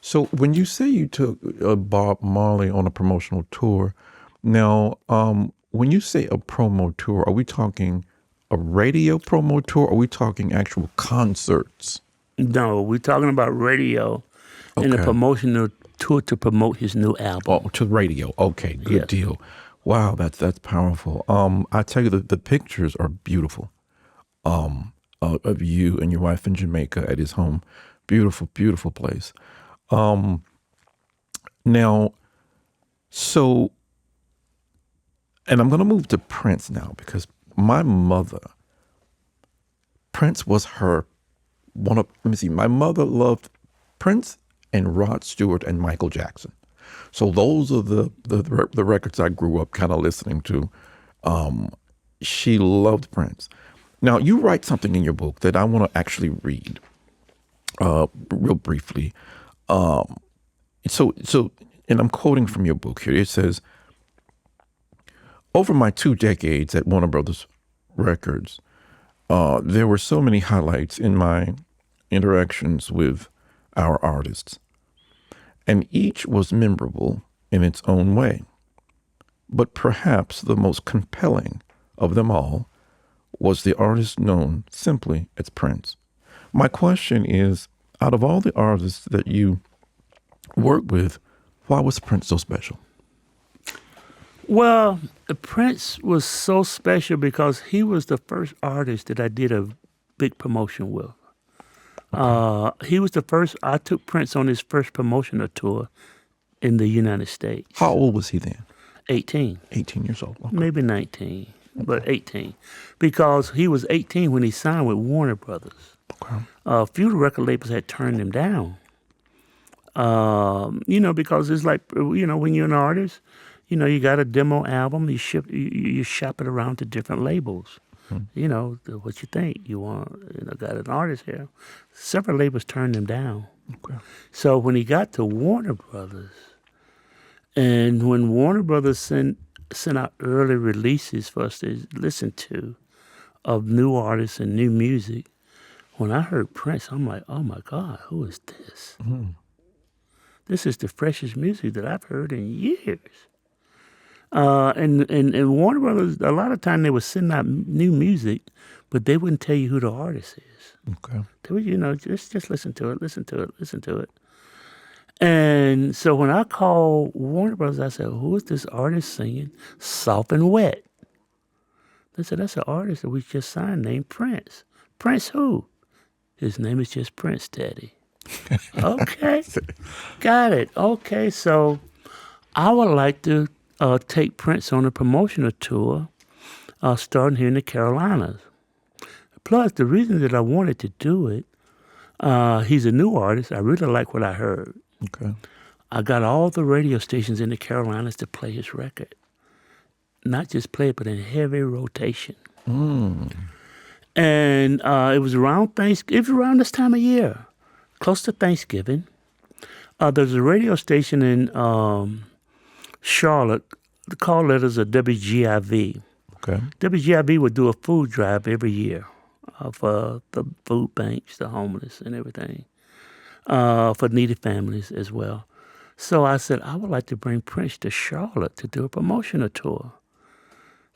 So when you say you took Bob Marley on a promotional tour, now when you say a promo tour, are we talking a radio promo tour? Or are we talking actual concerts? No, we're talking about radio and a Okay. promotional tour to promote his new Oh, album. to radio. Okay, good Yes. deal. Wow, that's powerful. I tell you, the pictures are beautiful. Of you and your wife in Jamaica at his home, beautiful, beautiful place. Now, so, and I'm going to move to Prince now because my mother, Prince was her one of. Let me see. My mother loved Prince and Rod Stewart and Michael Jackson. So those are the records I grew up kind of listening to. She loved Prince. Now you write something in your book that I want to actually read, real briefly. So, and I'm quoting from your book here. It says, "Over my 2 decades at Warner Brothers Records, there were so many highlights in my interactions with our artists, and each was memorable in its own way. But perhaps the most compelling of them all was the artist known simply as Prince. My question is, out of all the artists that you work with, why was Prince so special?" Well, Prince was so special because he was the first artist that I did a big promotion with. He was the first. I took Prince on his first promotional tour in the United States. How old was he then? 18, 18 years old. Okay. maybe 19, but 18, because he was 18 when he signed with Warner Brothers. Okay. A few record labels had turned him down. Because it's like, when you're an artist, you got a demo album, you shop it around to different labels. What you think? You want, got an artist here. Several labels turned him down. Okay. So when he got to Warner Brothers, and when Warner Brothers sent out early releases for us to listen to of new artists and new music, when I heard Prince, I'm like, oh my God, who is this? Mm. This is the freshest music that I've heard in years. And Warner Brothers, a lot of time they were sending out new music, but they wouldn't tell you who the artist is. Okay. They would, just listen to it. And so when I called Warner Brothers, I said, who is this artist singing Soft and Wet? They said, that's an artist that we just signed named Prince. Prince who? His name is just Prince, Teddy. Okay. Got it. Okay, so I would like to take Prince on a promotional tour starting here in the Carolinas. Plus, the reason that I wanted to do it, he's a new artist. I really like what I heard. Okay. I got all the radio stations in the Carolinas to play his record. Not just play it, but in heavy rotation. Mm. And it was around Thanksgiving. It was around this time of year, close to Thanksgiving. There's a radio station in Charlotte. The call letters are WGIV. Okay. WGIV would do a food drive every year for the food banks, the homeless, and everything, for needy families as well. So I said, I would like to bring Prince to Charlotte to do a promotional tour.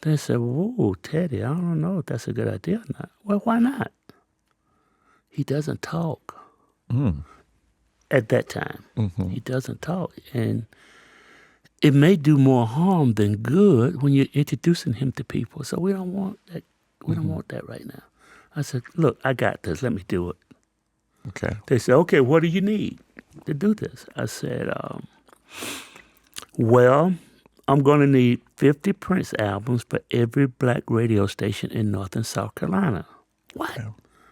They said, whoa, Teddy, I don't know if that's a good idea or not. Well, why not? He doesn't talk at that time. Mm-hmm. He doesn't talk. And it may do more harm than good when you're introducing him to people. So we don't want that. We don't want that right now. I said, look, I got this. Let me do it. Okay. They said, okay, what do you need to do this? I said, well, I'm going to need 50 Prince albums for every black radio station in North and South Carolina. What? Yeah.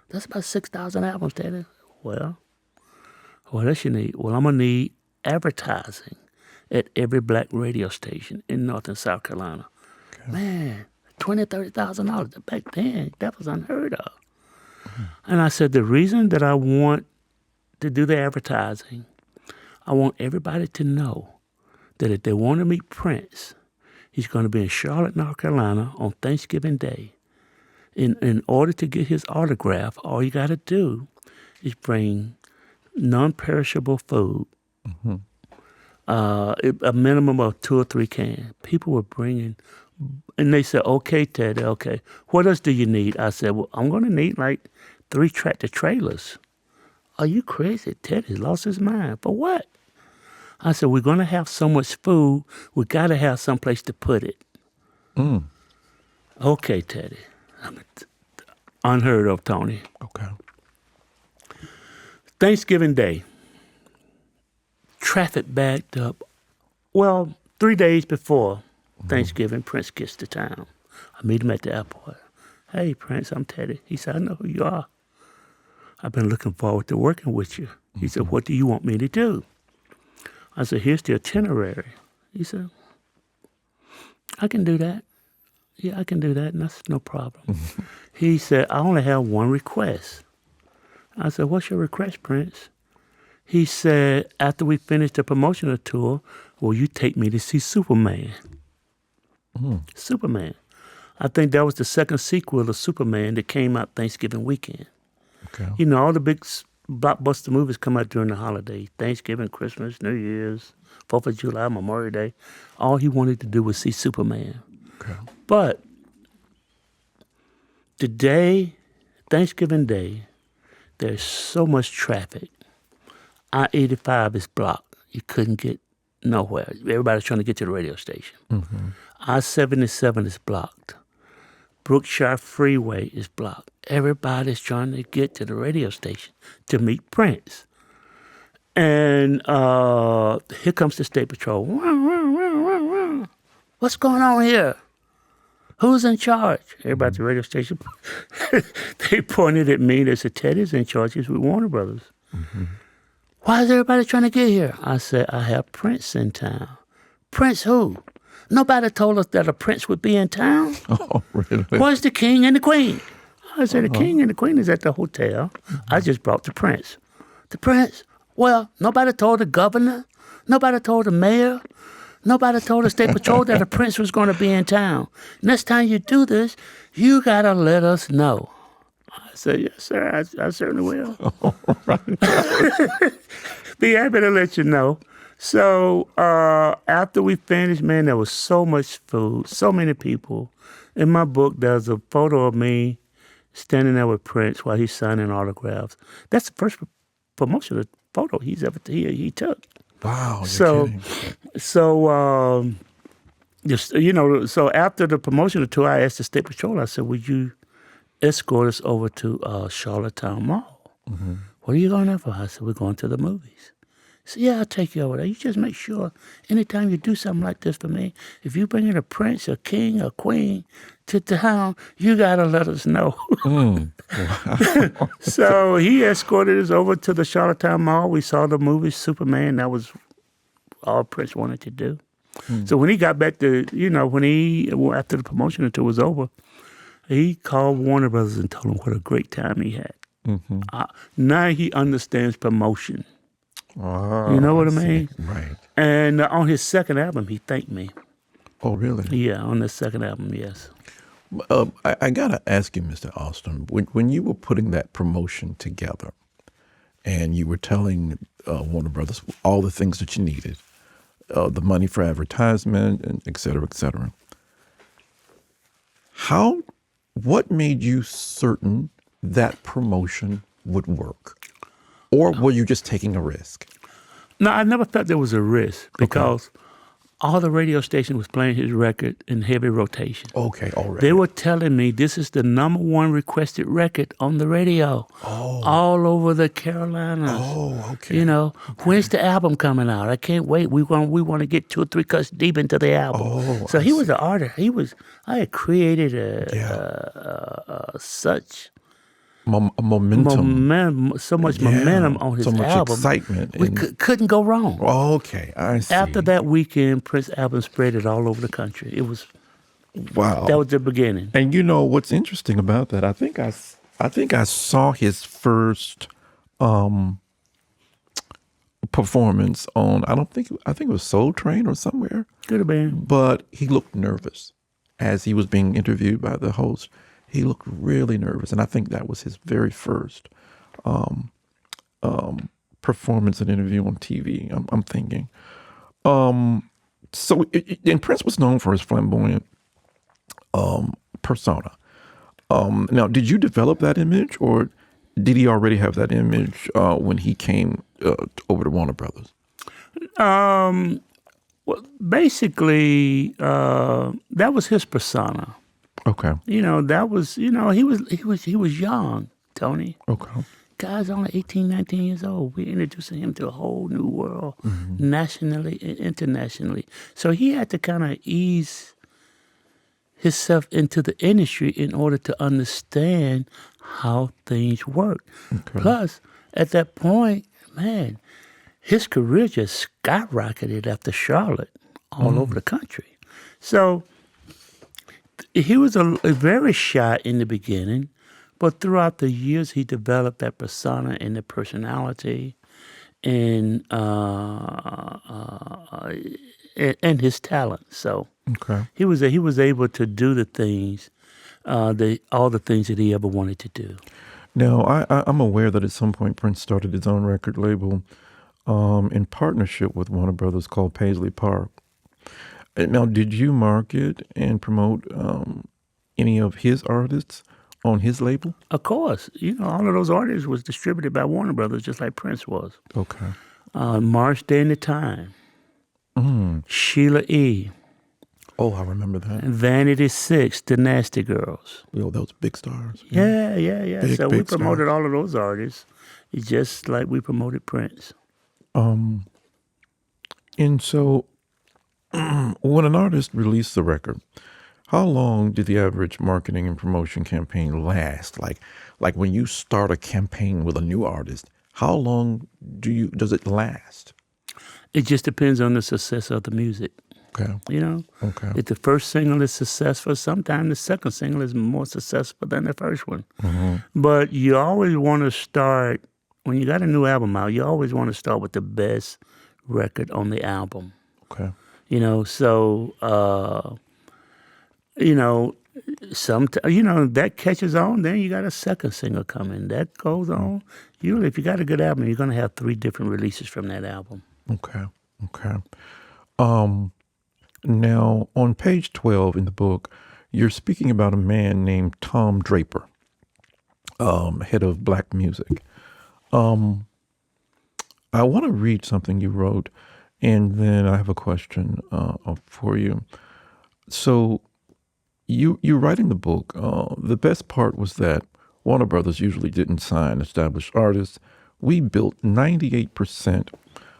That's about 6,000 albums, Teddy. Well, what else you need? Well, I'm going to need advertising at every black radio station in North and South Carolina. Okay. Man, $20,000, $30,000 back then, that was unheard of. Mm-hmm. And I said, the reason that I want to do the advertising, I want everybody to know that if they want to meet Prince, he's going to be in Charlotte, North Carolina on Thanksgiving Day. In order to get his autograph, all you got to do is bring non-perishable food A minimum of 2 or 3 cans. People were bringing, and they said, "Okay, Teddy, okay. What else do you need?" I said, "Well, I'm going to need like 3 tractor trailers." "Are you crazy?" Teddy's lost his mind. "For what?" I said, "We're going to have so much food, we got to have someplace to put it." "Okay, Teddy." Unheard of, Tony. Okay. Thanksgiving Day. Traffic backed up. Well, 3 days before Thanksgiving, Prince gets to town. I meet him at the airport. "Hey, Prince, I'm Teddy." He said, "I know who you are. I've been looking forward to working with you." He said, "What do you want me to do?" I said, "Here's the itinerary." He said, "I can do that. Yeah, I can do that, and that's no problem." He said, "I only have one request." I said, "What's your request, Prince?" He said, "After we finish the promotional tour, will you take me to see Superman?" Superman. I think that was the second sequel of Superman that came out Thanksgiving weekend. Okay. You know, all the big blockbuster movies come out during the holidays. Thanksgiving, Christmas, New Year's, 4th of July, Memorial Day. All he wanted to do was see Superman. Okay. But today, Thanksgiving Day, there's so much traffic. I-85 is blocked. You couldn't get nowhere. Everybody's trying to get to the radio station. I-77 is blocked. Brookshire Freeway is blocked. Everybody's trying to get to the radio station to meet Prince. And here comes the State Patrol. "What's going on here? Who's in charge?" Everybody at the radio station, they pointed at me. They said, "Teddy's in charge. He's with Warner Brothers." "Why is everybody trying to get here?" I said, "I have Prince in town." "Prince who?" "Nobody told us that a prince would be in town." Oh, really? "Where's the king and the queen?" I said, "The king and the queen is at the hotel. I just brought the prince." "The prince? Well, nobody told the governor. Nobody told the mayor. Nobody told the State Patrol that a prince was going to be in town. Next time you do this, you got to let us know." I said, "Yes, sir, I certainly will." Be happy to let you know. So after we finished, man, there was so much food, so many people. In my book, there's a photo of me standing there with Prince while he's signing autographs. That's the first promotional photo he took. Wow. So, Kidding. so just, you know, so after the promotional tour, I asked the State Patrol. I said, "Would you escort us over to Charlottetown Mall?" "What are you going there for?" I said, "We're going to the movies." He said, "Yeah, I'll take you over there. You just make sure anytime you do something like this for me, if you bring in a prince, a king, a queen to town, you got to let us know." So he escorted us over to the Charlottetown Mall. We saw the movie Superman. That was all Prince wanted to do. So when he got back to, you know, after the promotional tour was over, he called Warner Brothers and told them what a great time he had. Now he understands promotion. Oh, You know what I see. mean? Right. And on his second album, he thanked me. Oh, really? Yeah, on the second album, yes. I gotta ask you, Mr. Austin, when you were putting that promotion together, and you were telling Warner Brothers all the things that you needed, the money for advertisement, and et cetera, et cetera. What made you certain that promotion would work? Or were you just taking a risk? No, I never felt there was a risk because all the radio station was playing his record in heavy rotation. Okay, already. They were telling me this is the #1 requested record on the radio all over the Carolinas. Oh, okay. You know, when's the album coming out? I can't wait. We want to get 2 or 3 cuts deep into the album. Oh, so he was an artist. I had created such momentum. so much momentum on his so much album. excitement. We couldn't go wrong. Okay, I see. After that weekend, Prince's album spread it all over the country. It was wow. That was the beginning. And you know what's interesting about that? I think I saw his first performance on. I think it was Soul Train or somewhere. Could have been. But he looked nervous as he was being interviewed by the host. He looked really nervous, and I think that was his very first performance and interview on TV. I'm thinking. And Prince was known for his flamboyant persona. Now, did you develop that image, or did he already have that image when he came over to Warner Brothers? Well, basically, that was his persona. Okay. That was, he was young, Tony. Okay. Guy's only 18, 19 years old. We're introducing him to a whole new world, nationally and internationally. So he had to kind of ease himself into the industry in order to understand how things work. Okay. Plus, at that point, man, his career just skyrocketed after Charlotte all over the country. So he was a very shy in the beginning, but throughout the years, he developed that persona and the personality and his talent. So Okay. he was able to do the things, all the things that he ever wanted to do. Now, I'm aware that at some point Prince started his own record label in partnership with Warner Brothers called Paisley Park. Now, did you market and promote any of his artists on his label? Of course, all of those artists was distributed by Warner Brothers, just like Prince was. Okay. March Day and the Time, Sheila E., Oh, I remember that. Vanity Six, The Nasty Girls. Yo, those big stars. Yeah. Big, So we big promoted stars. all of those artists, just like we promoted Prince. And so, when an artist released the record, how long did the average marketing and promotion campaign last? Like when you start a campaign with a new artist, how long does it last? It just depends on the success of the music. Okay. Okay. If the first single is successful, sometimes the second single is more successful than the first one. But you always want to start, when you got a new album out, you always want to start with the best record on the album. Okay. That catches on, then you got a second single coming. That goes on. Usually, if you got a good album, you're going to have 3 different releases from that album. Okay. Now, on page 12 in the book, you're speaking about a man named Tom Draper, head of black music. I want to read something you wrote, and then I have a question for you. So, you write in the book, the best part was that Warner Brothers usually didn't sign established artists. We built 98%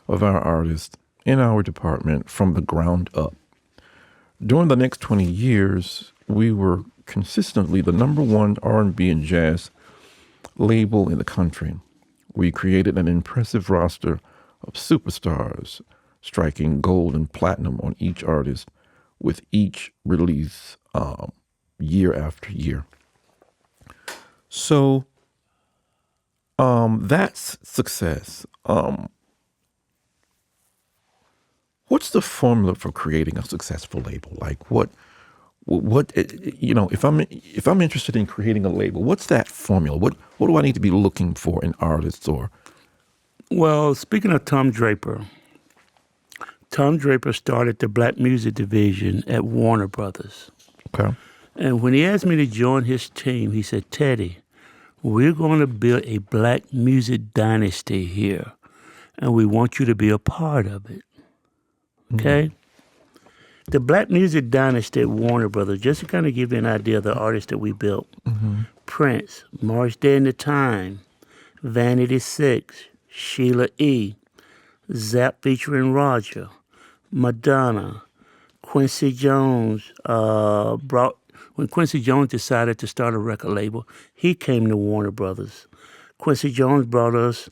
of our artists in our department from the ground up. During the next 20 years, we were consistently the #1 R&B and jazz label in the country. We created an impressive roster of superstars, striking gold and platinum on each artist with each release year after year. So that's success. What's the formula for creating a successful label? Like what if I'm interested in creating a label, what's that formula? What do I need to be looking for in artists or? Well, speaking of Tom Draper started the black music division at Warner Brothers. Okay. And when he asked me to join his team, he said, Teddy, we're going to build a black music dynasty here, and we want you to be a part of it. Okay? The black music dynasty at Warner Brothers, just to kind of give you an idea of the artists that we built. Prince, March Day and the Time, Vanity Six, Sheila E., Zapp featuring Roger, Madonna, Quincy Jones. When Quincy Jones decided to start a record label, he came to Warner Brothers. Quincy Jones brought us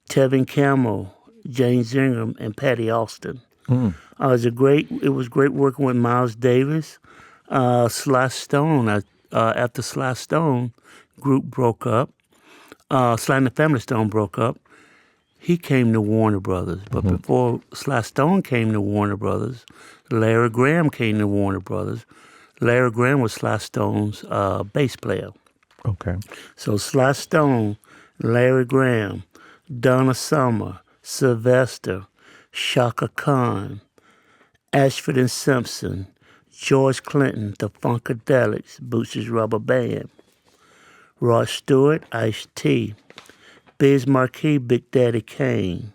Tevin Campbell, James Ingram, and Teddy Astin. It was great working with Miles Davis. Sly Stone, after Sly Stone group broke up, Sly and the Family Stone broke up, he came to Warner Brothers. But before Sly Stone came to Warner Brothers, Larry Graham came to Warner Brothers. Larry Graham was Sly Stone's bass player. Okay. So Sly Stone, Larry Graham, Donna Summer, Sylvester, Shaka Khan, Ashford and Simpson, George Clinton, the Funkadelics, Boots's Rubber Band, Rod Stewart, Ice-T, Biz Marquis, Big Daddy Kane,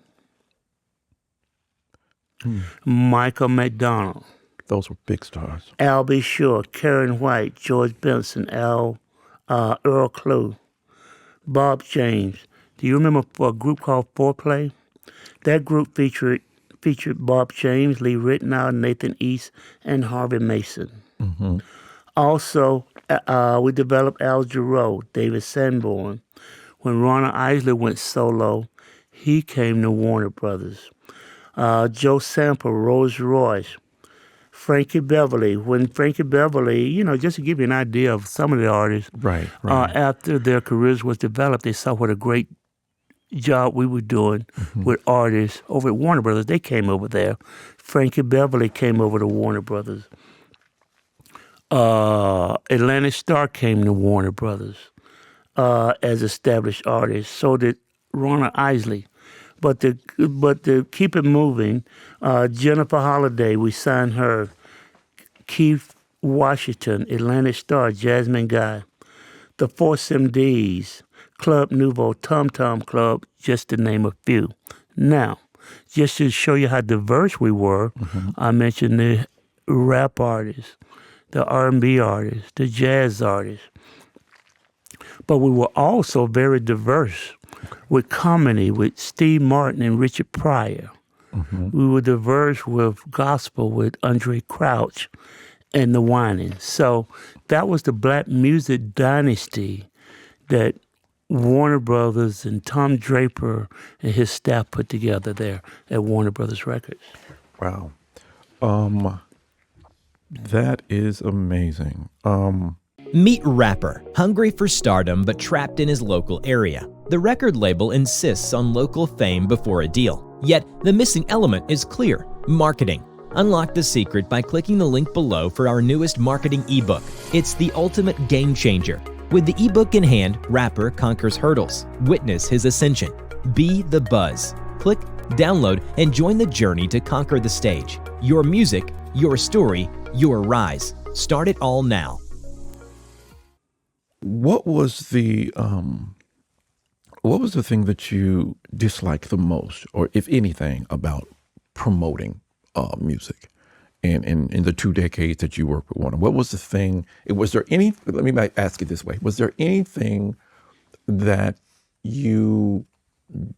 Michael McDonald, Those were big stars. Albie Shore, Karen White, George Benson, Earl Clue, Bob James. Do you remember a group called Foreplay? That group featured Bob James, Lee Ritenour, Nathan East, and Harvey Mason. Also, we developed Al Jarreau, David Sanborn. When Ronald Isley went solo, he came to Warner Brothers. Joe Sample, Rolls Royce, Frankie Beverly. When Frankie Beverly, just to give you an idea of some of the artists, Right. after their careers was developed, they saw what a great job we were doing with artists over at Warner Brothers. They came over there. Frankie Beverly came over to Warner Brothers. Atlantic Starr came to Warner Brothers as established artists. So did Ronald Isley. But to keep it moving, Jennifer Holliday, we signed her. Keith Washington, Atlantic Starr, Jasmine Guy, the Force MDs, Club Nouveau, Tom Tom Club, just to name a few. Now, just to show you how diverse we were, I mentioned the rap artists, the R&B artists, the jazz artists. But we were also very diverse with comedy, with Steve Martin and Richard Pryor. We were diverse with gospel with Andre Crouch and the Whining. So that was the black music dynasty that Warner Brothers and Tom Draper and his staff put together there at Warner Brothers Records. Wow. That is amazing. Meet rapper, hungry for stardom but trapped in his local area. The record label insists on local fame before a deal. Yet, the missing element is clear: marketing. Unlock the secret by clicking the link below for our newest marketing ebook. It's the ultimate game changer. With the ebook in hand, rapper conquers hurdles. Witness his ascension. Be the buzz. Click, download, and join the journey to conquer the stage. Your music, your story, your rise. Start it all now. What was the thing that you disliked the most, or if anything, about promoting music in the 2 decades that you worked with Warner? What was the thing? Let me ask you this way. Was there anything that you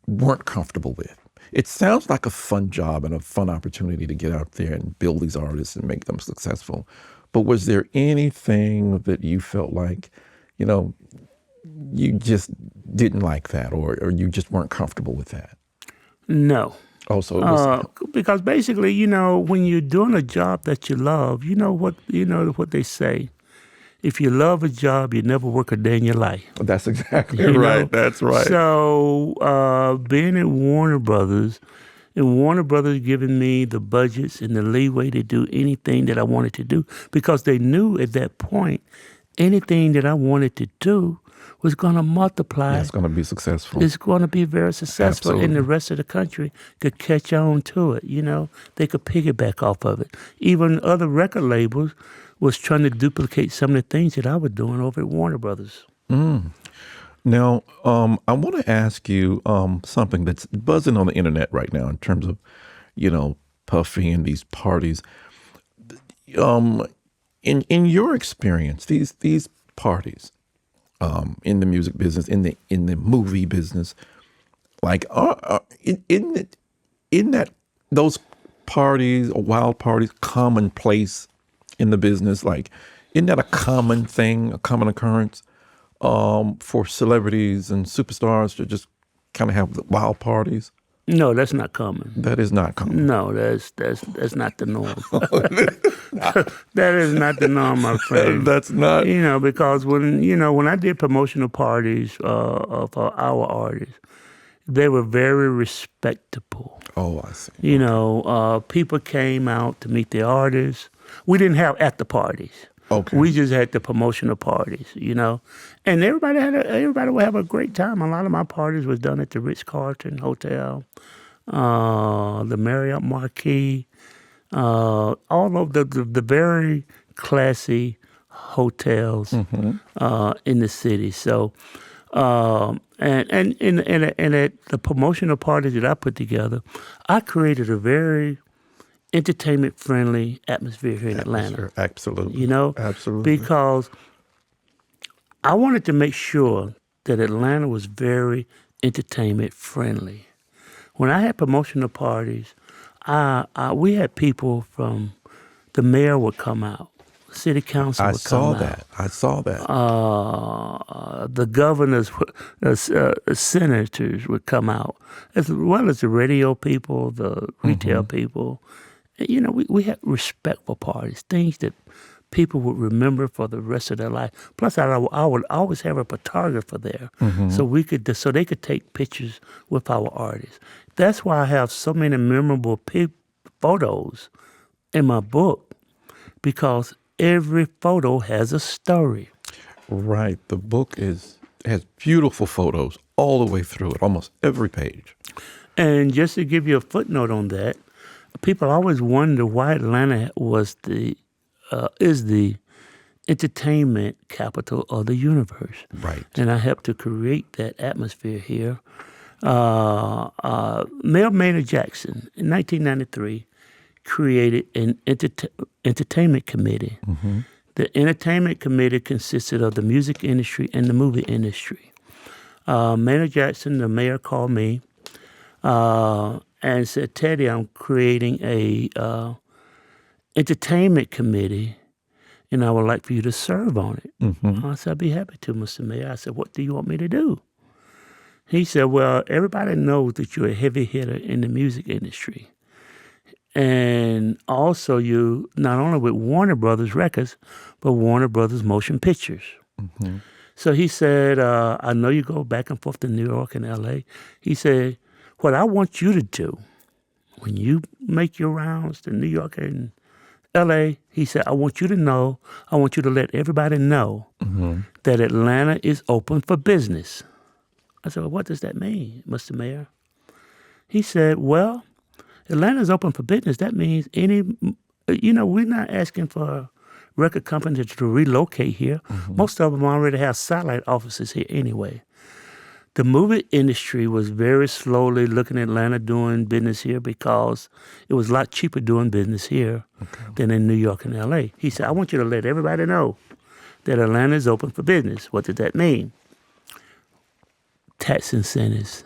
weren't comfortable with? It sounds like a fun job and a fun opportunity to get out there and build these artists and make them successful. But was there anything that you felt like, you just didn't like that, or you just weren't comfortable with that? No. Also, it was, because basically, when you're doing a job that you love, you know what they say. If you love a job, you never work a day in your life. That's exactly right. That's right. So being at Warner Brothers, and Warner Brothers giving me the budgets and the leeway to do anything that I wanted to do, because they knew at that point anything that I wanted to do was going to multiply. It's going to be successful. It's going to be very successful, Absolutely. and the rest of the country could catch on to it. They could piggyback off of it. Even other record labels was trying to duplicate some of the things that I was doing over at Warner Brothers. Now, I want to ask you something that's buzzing on the internet right now in terms of, Puffy and these parties. In your experience, these parties, in the music business, in the movie business, like in that those parties or wild parties commonplace in the business? Like, isn't that a common thing, a common occurrence for celebrities and superstars to just kind of have the wild parties? No, that's not common. That is not common. No, that's not the norm. That is not the norm, my friend. That's not. Because when I did promotional parties for our artists, they were very respectable. Oh, I see. People came out to meet the artists. We didn't have after parties. Okay. We just had the promotional parties, and everybody would have a great time. A lot of my parties was done at the Ritz-Carlton Hotel, the Marriott Marquis, all of the very classy hotels in the city. So, and at the promotional parties that I put together, I created a very entertainment-friendly atmosphere here in Atlanta. Absolutely. Absolutely. Because I wanted to make sure that Atlanta was very entertainment-friendly. When I had promotional parties, we had people from the mayor would come out, city council would come out. I saw that. The governors, senators would come out, as well as the radio people, the retail people. We had respectful parties, things that people would remember for the rest of their life. Plus, I would always have a photographer there, so they could take pictures with our artists. That's why I have so many memorable photos in my book, because every photo has a story. Right. The book has beautiful photos all the way through it, almost every page. And just to give you a footnote on that, people always wonder why Atlanta is the entertainment capital of the universe. Right. And I helped to create that atmosphere here. Mayor Maynard Jackson, in 1993, created an entertainment committee. The entertainment committee consisted of the music industry and the movie industry. Maynard Jackson, the mayor, called me and said, "Teddy, I'm creating a entertainment committee, and I would like for you to serve on it." I said, "I'd be happy to, Mr. Mayor." I said, "What do you want me to do?" He said, "Well, everybody knows that you're a heavy hitter in the music industry. And also you, not only with Warner Brothers Records, but Warner Brothers Motion Pictures." So he said, "I know you go back and forth to New York and L.A." He said, "What I want you to do when you make your rounds to New York and L.A., he said, I want you to let everybody know that Atlanta is open for business." I said, "Well, what does that mean, Mr. Mayor?" He said, "Well, Atlanta is open for business. That means we're not asking for record companies to relocate here. Most of them already have satellite offices here anyway. The movie industry was very slowly looking at Atlanta doing business here because it was a lot cheaper doing business here than in New York and L.A. He said, I want you to let everybody know that Atlanta is open for business. What does that mean? Tax incentives.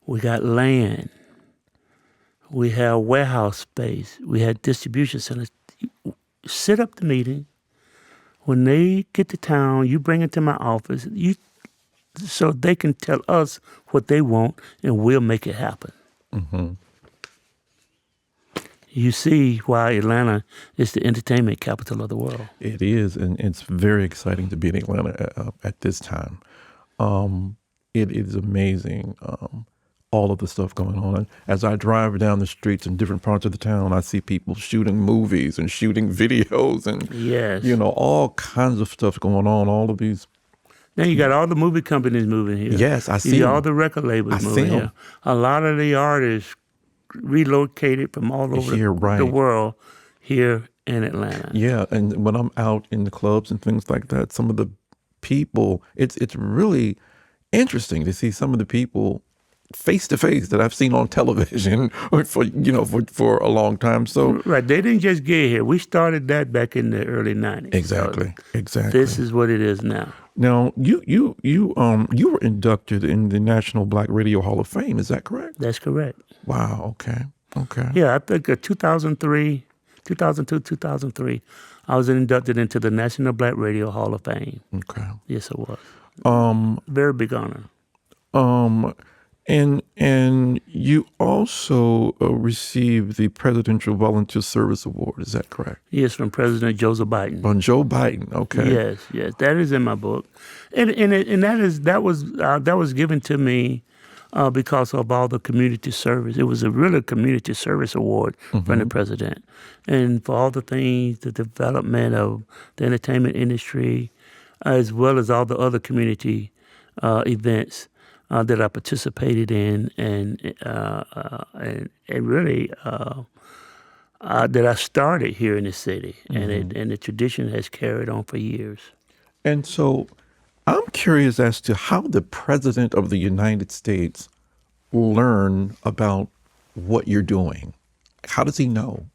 We got land. We have warehouse space. We had distribution centers. Set up the meeting. When they get to town, you bring it to my office. So they can tell us what they want, and we'll make it happen." You see why Atlanta is the entertainment capital of the world. It is, and it's very exciting to be in Atlanta at this time. It is amazing, all of the stuff going on. And as I drive down the streets in different parts of the town, I see people shooting movies and shooting videos and, all kinds of stuff going on, all of these. Now you got all the movie companies moving here. Yes, I see You got them. all the record labels moving see 'em. here. A lot of the artists relocated from all over Here, right. the world here in Atlanta. Yeah, and when I'm out in the clubs and things like that, some of the people, it's really interesting to see some of the people face to face that I've seen on television for a long time. So Right, they didn't just get here. We started that back in the early 90s. exactly. This is what it is now. Now you were inducted in the National Black Radio Hall of Fame. Is that correct? That's correct. Wow. Okay. Yeah, I think 2002, 2003, I was inducted into the National Black Radio Hall of Fame. Okay. Yes, it was. Very big honor. And you also received the Presidential Volunteer Service Award. Is that correct? Yes, from President Joseph Biden. On Joe Biden. Okay. Yes, that is in my book, and that was given to me because of all the community service. It was a really community service award from the president. And for all the things, the development of the entertainment industry, as well as all the other community events that I participated in and really that I started here in the city. And the tradition has carried on for years. And so I'm curious as to how the President of the United States learn about what you're doing. How does he know?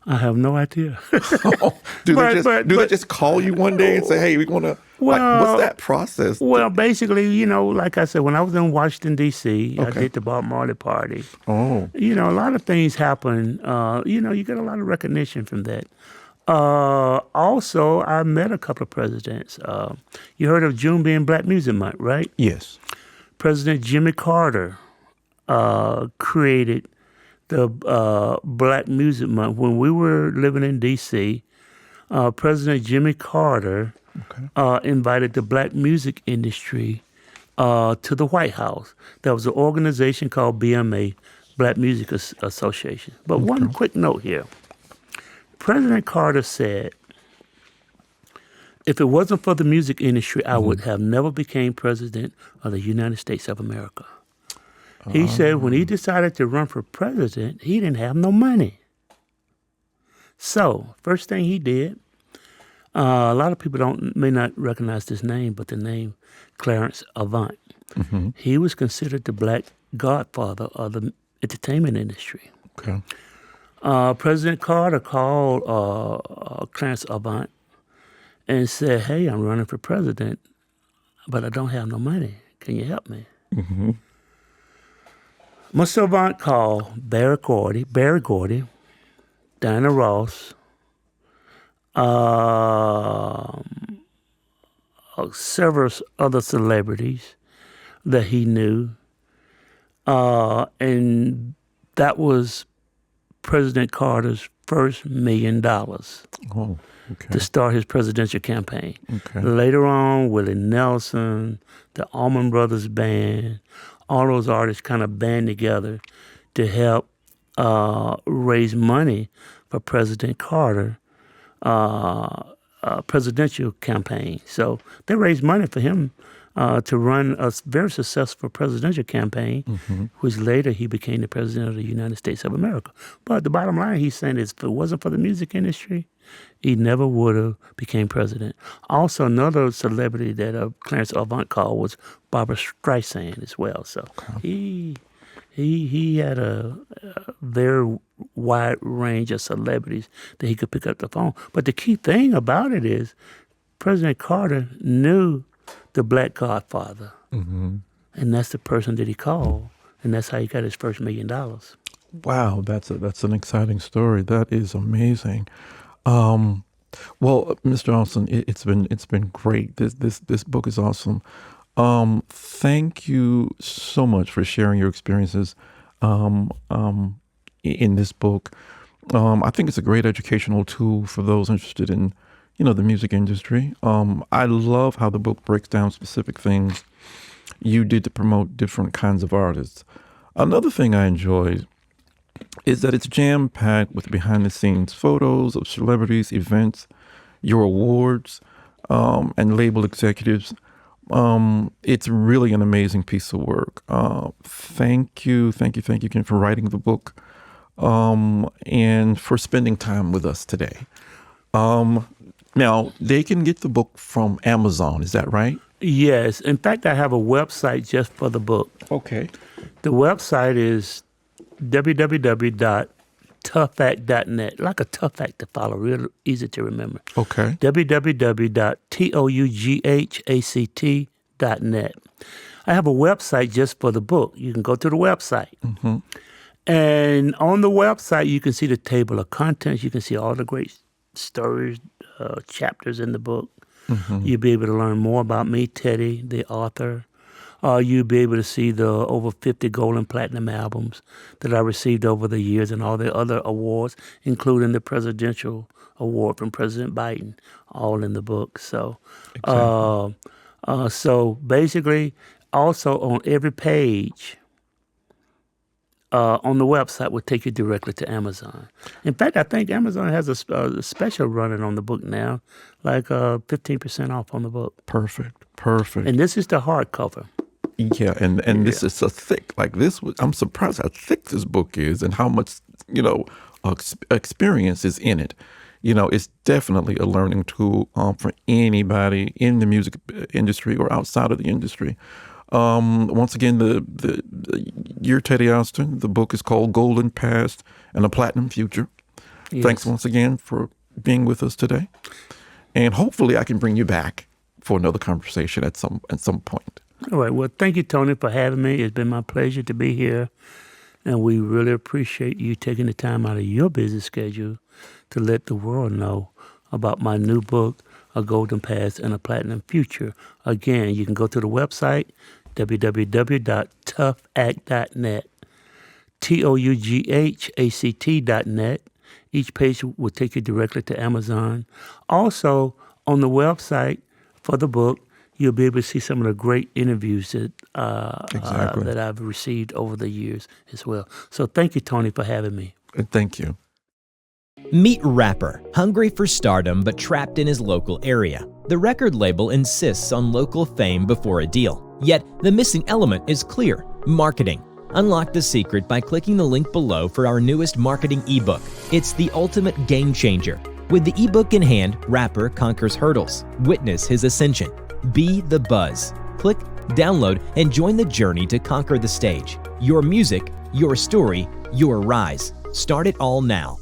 I have no idea. Do they just call you one day and say, hey, we're going to, what's that process? Well, basically, like I said, when I was in Washington, D.C., I did the Bob Marley Party. Oh. A lot of things happen. You get a lot of recognition from that. Also, I met a couple of presidents. You heard of June being Black Music Month, right? Yes. President Jimmy Carter created the Black Music Month. When we were living in D.C., President Jimmy Carter invited the black music industry to the White House. There was an organization called BMA, Black Music Association. But one quick note here. President Carter said, if it wasn't for the music industry, I would have never became president of the United States of America. He said when he decided to run for president, he didn't have no money. So, first thing he did, a lot of people may not recognize this name, but the name Clarence Avant. He was considered the black godfather of the entertainment industry. Okay. President Carter called Clarence Avant and said, hey, I'm running for president, but I don't have no money. Can you help me? Mr. Avant called Barry Gordy, Diana Ross, several other celebrities that he knew, and that was President Carter's first $1 million to start his presidential campaign. Later on, Willie Nelson, the Allman Brothers Band, all those artists kind of band together to help raise money for President Carter presidential campaign. So they raised money for him to run a very successful presidential campaign, which later he became the president of the United States of America. But the bottom line he's saying is if it wasn't for the music industry, he never would have became president. Also, another celebrity that Clarence Avant called was Barbara Streisand as well. So he had a very wide range of celebrities that he could pick up the phone. But the key thing about it is President Carter knew the black godfather. And that's the person that he called. And that's how he got his first $1 million. Wow, that's an exciting story. That is amazing. Well, Mr. Austin, it's been great. This book is awesome. Thank you so much for sharing your experiences in this book. I think it's a great educational tool for those interested in, the music industry. I love how the book breaks down specific things you did to promote different kinds of artists. Another thing I enjoyed is that it's jam-packed with behind-the-scenes photos of celebrities, events, your awards, and label executives. It's really an amazing piece of work. Thank you again for writing the book, and for spending time with us today. Now, they can get the book from Amazon, is that right? Yes. In fact, I have a website just for the book. Okay. The website is www.toughact.net, like a tough act to follow, real easy to remember. Okay. www.toughact.net. I have a website just for the book. You can go to the website. And on the website, you can see the table of contents. You can see all the great stories, chapters in the book. You'll be able to learn more about me, Teddy, the author. You'll be able to see the over 50 gold and platinum albums that I received over the years and all the other awards, including the presidential award from President Biden, all in the book. So, Exactly. so basically, also on every page on the website will take you directly to Amazon. In fact, I think Amazon has a special running on the book now, like 15% off on the book. Perfect. And this is the hardcover. Yeah, and this is so thick. Like this, I'm surprised how thick this book is and how much experience is in it. It's definitely a learning tool for anybody in the music industry or outside of the industry. Once again, you're Teddy Astin. The book is called Golden Past and a Platinum Future. Yes. Thanks once again for being with us today, and hopefully I can bring you back for another conversation at some point. All right. Well, thank you, Tony, for having me. It's been my pleasure to be here, and we really appreciate you taking the time out of your busy schedule to let the world know about my new book, A Golden Past and a Platinum Future. Again, you can go to the website, www.toughact.net, TOUGHACT.net. Each page will take you directly to Amazon. Also, on the website for the book, you'll be able to see some of the great interviews that I've received over the years as well. So thank you, Tony, for having me. Thank you. Meet rapper, hungry for stardom but trapped in his local area. The record label insists on local fame before a deal. Yet, the missing element is clear: marketing. Unlock the secret by clicking the link below for our newest marketing ebook. It's the ultimate game changer. With the ebook in hand, rapper conquers hurdles. Witness his ascension. Be the buzz. Click, download, and join the journey to conquer the stage. Your music, your story, your rise. Start it all now.